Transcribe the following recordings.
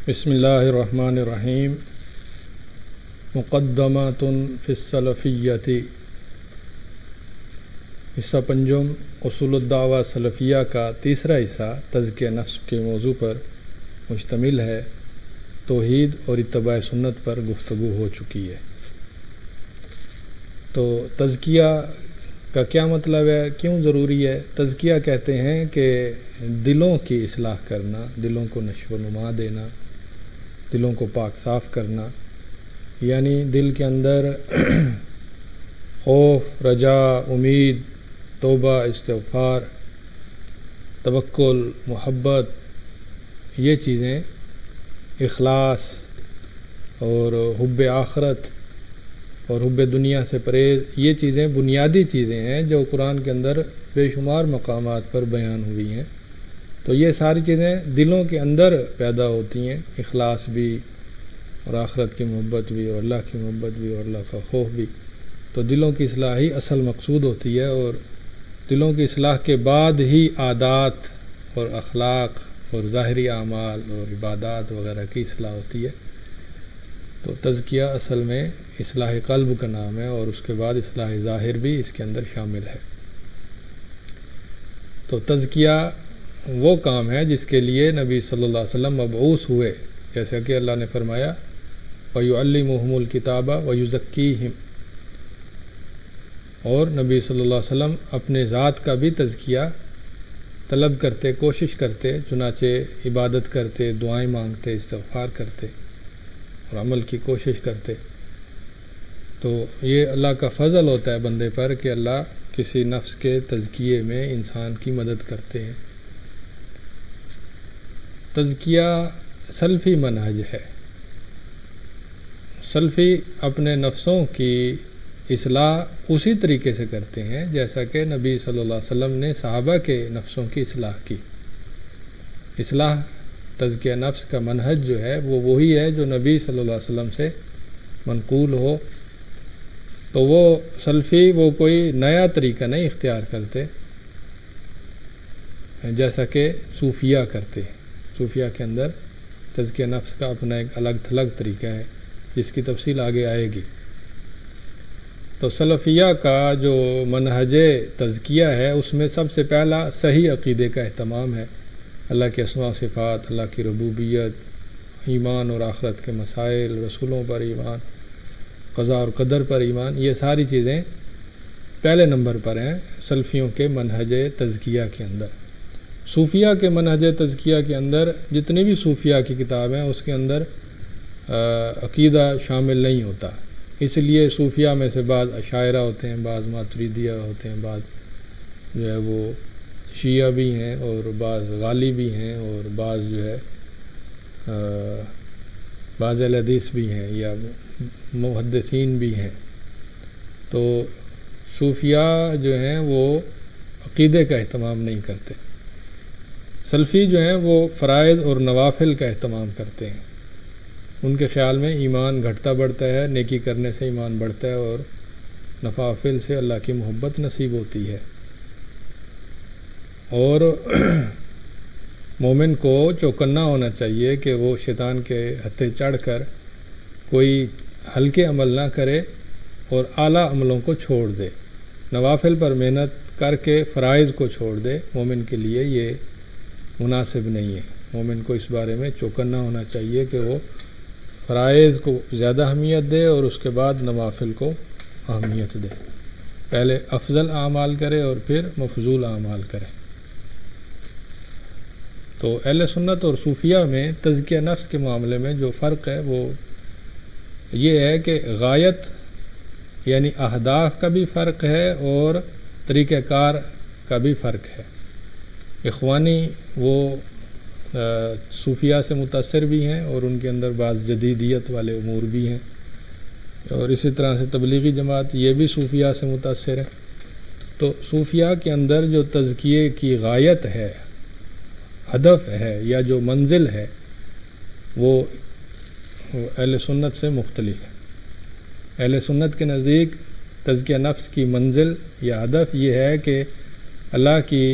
بسم اللہ الرحمن الرحیم۔ مقدمات فی السلفیۃ، حصہ پنجم، اصول الدعوہ سلفیہ کا تیسرا حصہ تزکیہ نفس کے موضوع پر مشتمل ہے۔ توحید اور اتباع سنت پر گفتگو ہو چکی ہے۔ تو تزکیہ کا کیا مطلب ہے، کیوں ضروری ہے؟ تزکیہ کہتے ہیں کہ دلوں کی اصلاح کرنا، دلوں کو نشو و نما دینا، دلوں کو پاک صاف کرنا، یعنی دل کے اندر خوف، رجا، امید، توبہ، استغفار، توکل، محبت، یہ چیزیں، اخلاص اور حب آخرت اور حب دنیا سے پرہیز، یہ چیزیں بنیادی چیزیں ہیں جو قرآن کے اندر بے شمار مقامات پر بیان ہوئی ہیں۔ تو یہ ساری چیزیں دلوں کے اندر پیدا ہوتی ہیں، اخلاص بھی اور آخرت کی محبت بھی اور اللہ کی محبت بھی اور اللہ کا خوف بھی۔ تو دلوں کی اصلاح ہی اصل مقصود ہوتی ہے، اور دلوں کی اصلاح کے بعد ہی عادات اور اخلاق اور ظاہری اعمال اور عبادات وغیرہ کی اصلاح ہوتی ہے۔ تو تزکیہ اصل میں اصلاح قلب کا نام ہے، اور اس کے بعد اصلاح ظاہر بھی اس کے اندر شامل ہے۔ تو تزکیہ وہ کام ہے جس کے لیے نبی صلی اللہ علیہ وسلم مبعوث ہوئے، جیسا کہ اللہ نے فرمایا وَيُعَلِّمُهُمُ الْكِتَابَ وَيُزَكِّيهِمْ، اور نبی صلی اللہ علیہ وسلم اپنے ذات کا بھی تزکیہ طلب کرتے، کوشش کرتے، چنانچہ عبادت کرتے، دعائیں مانگتے، استغفار کرتے اور عمل کی کوشش کرتے۔ تو یہ اللہ کا فضل ہوتا ہے بندے پر کہ اللہ کسی نفس کے تزکیے میں انسان کی مدد کرتے ہیں۔ تزکیہ سلفی منہج ہے۔ سلفی اپنے نفسوں کی اصلاح اسی طریقے سے کرتے ہیں جیسا کہ نبی صلی اللہ علیہ وسلم نے صحابہ کے نفسوں کی اصلاح کی۔ اصلاح تزکیہ نفس کا منہج جو ہے وہ وہی ہے جو نبی صلی اللہ علیہ وسلم سے منقول ہو۔ تو وہ سلفی وہ کوئی نیا طریقہ نہیں اختیار کرتے جیسا کہ صوفیہ کرتے۔ صوفیہ کے اندر تزکیہ نفس کا اپنا ایک الگ تھلگ طریقہ ہے جس کی تفصیل آگے آئے گی۔ تو سلفیہ کا جو منہج تزکیہ ہے اس میں سب سے پہلا صحیح عقیدے کا اہتمام ہے۔ اللہ کے اسماء و صفات، اللہ کی ربوبیت، ایمان اور آخرت کے مسائل، رسولوں پر ایمان، قضاء اور قدر پر ایمان، یہ ساری چیزیں پہلے نمبر پر ہیں سلفیوں کے منہج تزکیہ کے اندر۔ صوفیہ کے منہج تزکیہ کے اندر جتنی بھی صوفیہ کی کتاب ہیں اس کے اندر عقیدہ شامل نہیں ہوتا، اس لیے صوفیہ میں سے بعض اشاعرہ ہوتے ہیں، بعض ماتریدیہ ہوتے ہیں، بعض جو ہے وہ شیعہ بھی ہیں اور بعض غالی بھی ہیں اور بعض جو ہے بعض اہل حدیث بھی ہیں یا محدثین بھی ہیں۔ تو صوفیہ جو ہیں وہ عقیدے کا اہتمام نہیں کرتے۔ سلفی جو ہیں وہ فرائض اور نوافل کا اہتمام کرتے ہیں۔ ان کے خیال میں ایمان گھٹتا بڑھتا ہے، نیکی کرنے سے ایمان بڑھتا ہے اور نوافل سے اللہ کی محبت نصیب ہوتی ہے۔ اور مومن کو چوکنا ہونا چاہیے کہ وہ شیطان کے ہتھے چڑھ کر کوئی ہلکے عمل نہ کرے اور اعلیٰ عملوں کو چھوڑ دے، نوافل پر محنت کر کے فرائض کو چھوڑ دے۔ مومن کے لیے یہ مناسب نہیں ہے۔ مومن کو اس بارے میں چوکنا ہونا چاہیے کہ وہ فرائض کو زیادہ اہمیت دے اور اس کے بعد نوافل کو اہمیت دے، پہلے افضل اعمال کرے اور پھر مفضول اعمال کرے۔ تو اہل سنت اور صوفیہ میں تزکیہ نفس کے معاملے میں جو فرق ہے وہ یہ ہے کہ غایت یعنی اہداف کا بھی فرق ہے اور طریقہ کار کا بھی فرق ہے۔ اخوانی وہ صوفیہ سے متاثر بھی ہیں اور ان کے اندر بعض جدیدیت والے امور بھی ہیں، اور اسی طرح سے تبلیغی جماعت یہ بھی صوفیہ سے متاثر ہے۔ تو صوفیہ کے اندر جو تزکیے کی غایت ہے، ہدف ہے یا جو منزل ہے وہ اہل سنت سے مختلف ہے۔ اہل سنت کے نزدیک تزکیہ نفس کی منزل یا ہدف یہ ہے کہ اللہ کی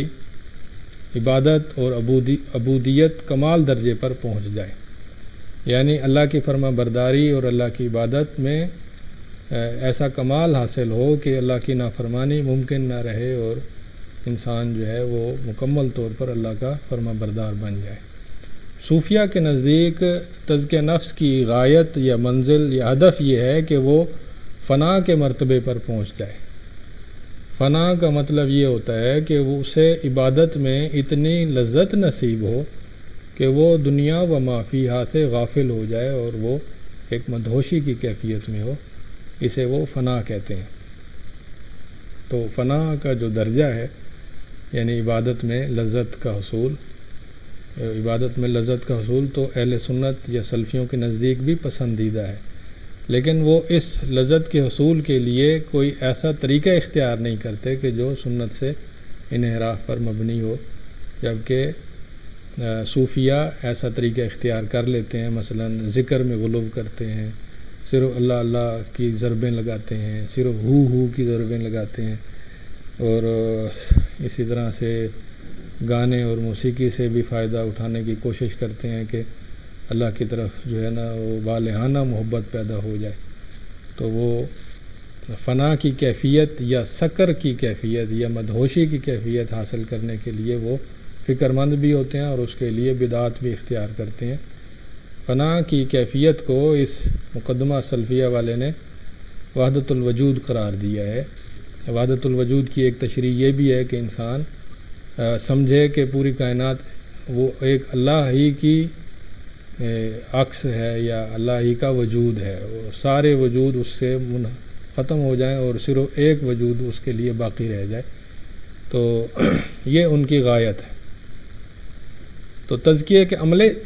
عبادت اور عبودیت کمال درجے پر پہنچ جائے، یعنی اللہ کی فرما برداری اور اللہ کی عبادت میں ایسا کمال حاصل ہو کہ اللہ کی نافرمانی ممکن نہ رہے اور انسان جو ہے وہ مکمل طور پر اللہ کا فرما بردار بن جائے۔ صوفیہ کے نزدیک تزکیہ نفس کی غایت یا منزل یا ہدف یہ ہے کہ وہ فنا کے مرتبے پر پہنچ جائے۔ فنا کا مطلب یہ ہوتا ہے کہ وہ اسے عبادت میں اتنی لذت نصیب ہو کہ وہ دنیا و ما فیہا سے غافل ہو جائے اور وہ ایک مدہوشی کی کیفیت میں ہو، اسے وہ فنا کہتے ہیں۔ تو فنا کا جو درجہ ہے یعنی عبادت میں لذت کا حصول، تو اہل سنت یا سلفیوں کے نزدیک بھی پسندیدہ ہے، لیکن وہ اس لذت کے حصول کے لیے کوئی ایسا طریقہ اختیار نہیں کرتے کہ جو سنت سے انحراف پر مبنی ہو، جبکہ صوفیہ ایسا طریقہ اختیار کر لیتے ہیں، مثلا ذکر میں غلو کرتے ہیں، صرف اللہ اللہ کی ضربیں لگاتے ہیں، صرف ہو کی ضربیں لگاتے ہیں، اور اسی طرح سے گانے اور موسیقی سے بھی فائدہ اٹھانے کی کوشش کرتے ہیں کہ اللہ کی طرف جو ہے نا وہ والہانہ محبت پیدا ہو جائے۔ تو وہ فنا کی کیفیت یا سکر کی کیفیت یا مدہوشی کی کیفیت حاصل کرنے کے لیے وہ فکر مند بھی ہوتے ہیں اور اس کے لیے بدعات بھی اختیار کرتے ہیں۔ فنا کی کیفیت کو اس مقدمہ سلفیہ والے نے وحدت الوجود قرار دیا ہے۔ وحدت الوجود کی ایک تشریح یہ بھی ہے کہ انسان سمجھے کہ پوری کائنات وہ ایک اللہ ہی کی عکس ہے یا اللہ ہی کا وجود ہے، وہ سارے وجود اس سے ختم ہو جائیں اور صرف ایک وجود اس کے لیے باقی رہ جائے۔ تو یہ ان کی غایت ہے۔ تو تزکیے کے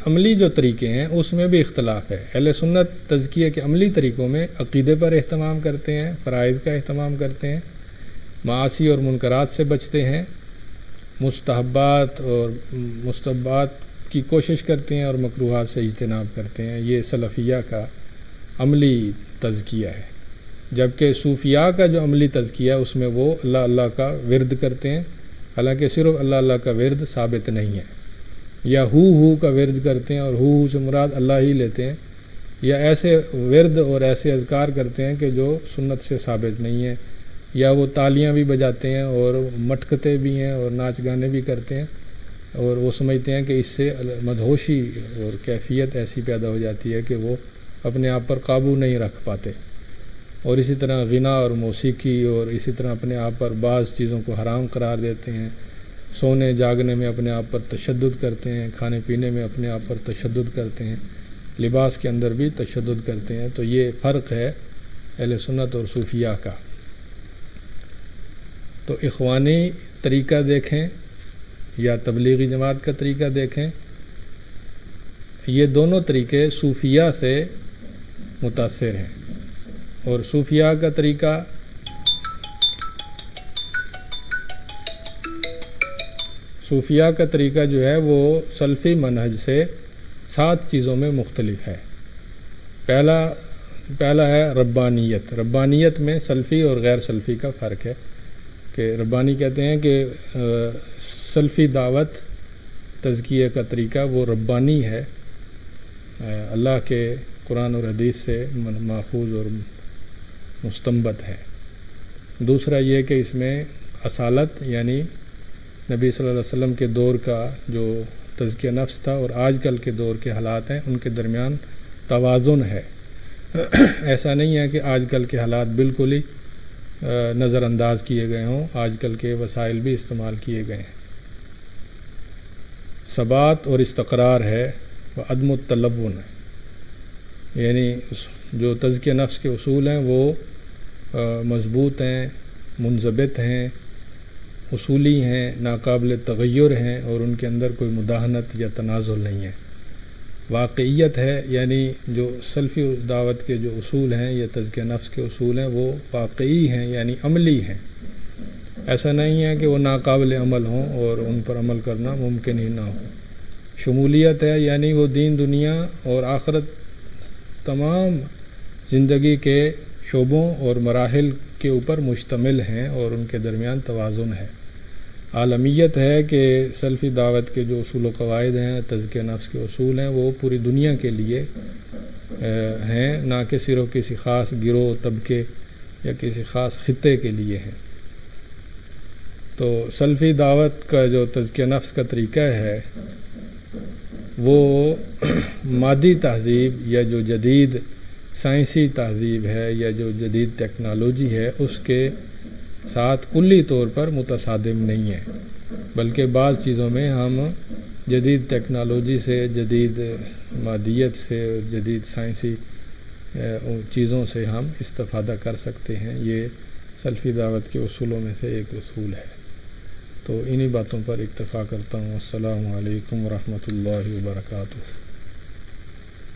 عملی جو طریقے ہیں اس میں بھی اختلاف ہے۔ اہل سنت تزکیے کے عملی طریقوں میں عقیدے پر اہتمام کرتے ہیں، فرائض کا اہتمام کرتے ہیں، معاصی اور منکرات سے بچتے ہیں، مستحبات کی کوشش کرتے ہیں اور مکروہات سے اجتناب کرتے ہیں۔ یہ سلفیہ کا عملی تزکیہ ہے۔ جبکہ صوفیاء کا جو عملی تزکیہ ہے اس میں وہ اللہ اللہ کا ورد کرتے ہیں، حالانکہ صرف اللہ اللہ کا ورد ثابت نہیں ہے، یا ہو کا ورد کرتے ہیں اور ہو سے مراد اللہ ہی لیتے ہیں، یا ایسے ورد اور ایسے اذکار کرتے ہیں کہ جو سنت سے ثابت نہیں ہے، یا وہ تالیاں بھی بجاتے ہیں اور مٹکتے بھی ہیں اور ناچ گانے بھی کرتے ہیں، اور وہ سمجھتے ہیں کہ اس سے مدہوشی اور کیفیت ایسی پیدا ہو جاتی ہے کہ وہ اپنے آپ پر قابو نہیں رکھ پاتے، اور اسی طرح غنا اور موسیقی اور اسی طرح اپنے آپ پر بعض چیزوں کو حرام قرار دیتے ہیں، سونے جاگنے میں اپنے آپ پر تشدد کرتے ہیں، کھانے پینے میں اپنے آپ پر تشدد کرتے ہیں، لباس کے اندر بھی تشدد کرتے ہیں۔ تو یہ فرق ہے اہل سنت اور صوفیاء کا۔ تو اخوانی طریقہ دیکھیں یا تبلیغی جماعت کا طریقہ دیکھیں، یہ دونوں طریقے صوفیاء سے متاثر ہیں، اور صوفیاء کا طریقہ جو ہے وہ سلفی منہج سے 7 چیزوں میں مختلف ہے۔ پہلا ہے ربانیت۔ ربانیت میں سلفی اور غیر سلفی کا فرق ہے کہ ربانی کہتے ہیں کہ سلفی دعوت تزکیہ کا طریقہ وہ ربانی ہے، اللہ کے قرآن اور حدیث سے ماخوذ اور مستنبط ہے۔ دوسرا یہ کہ اس میں اصالت یعنی نبی صلی اللہ علیہ وسلم کے دور کا جو تزکیہ نفس تھا اور آج کل کے دور کے حالات ہیں ان کے درمیان توازن ہے۔ ایسا نہیں ہے کہ آج کل کے حالات بالکل ہی نظر انداز کیے گئے ہوں، آج کل کے وسائل بھی استعمال کیے گئے ہیں۔ ثبات اور استقرار ہے، وہ عدم التلون ہے، یعنی جو تزکیہ نفس کے اصول ہیں وہ مضبوط ہیں، منضبط ہیں، اصولی ہیں، ناقابل تغیر ہیں، اور ان کے اندر کوئی مداہنت یا تنازل نہیں ہے۔ واقعیت ہے، یعنی جو سلفی دعوت کے جو اصول ہیں یا تزکیہ نفس کے اصول ہیں وہ واقعی ہیں، یعنی عملی ہیں۔ ایسا نہیں ہے کہ وہ ناقابل عمل ہوں اور ان پر عمل کرنا ممکن ہی نہ ہو۔ شمولیت ہے، یعنی وہ دین دنیا اور آخرت تمام زندگی کے شعبوں اور مراحل کے اوپر مشتمل ہیں اور ان کے درمیان توازن ہے۔ عالمیت ہے کہ سلفی دعوت کے جو اصول و قواعد ہیں، تزکیہ نفس کے اصول ہیں، وہ پوری دنیا کے لیے ہیں، نہ کہ صرف کسی خاص گروہ، طبقے یا کسی خاص خطے کے لیے ہیں۔ تو سلفی دعوت کا جو تزکیہ نفس کا طریقہ ہے وہ مادی تہذیب یا جو جدید سائنسی تہذیب ہے یا جو جدید ٹیکنالوجی ہے اس کے ساتھ کلی طور پر متصادم نہیں ہے، بلکہ بعض چیزوں میں ہم جدید ٹیکنالوجی سے، جدید مادیت سے، جدید سائنسی چیزوں سے ہم استفادہ کر سکتے ہیں۔ یہ سلفی دعوت کے اصولوں میں سے ایک اصول ہے۔ تو انہی باتوں پر اکتفا کرتا ہوں۔ السلام علیکم ورحمۃ اللہ وبرکاتہ۔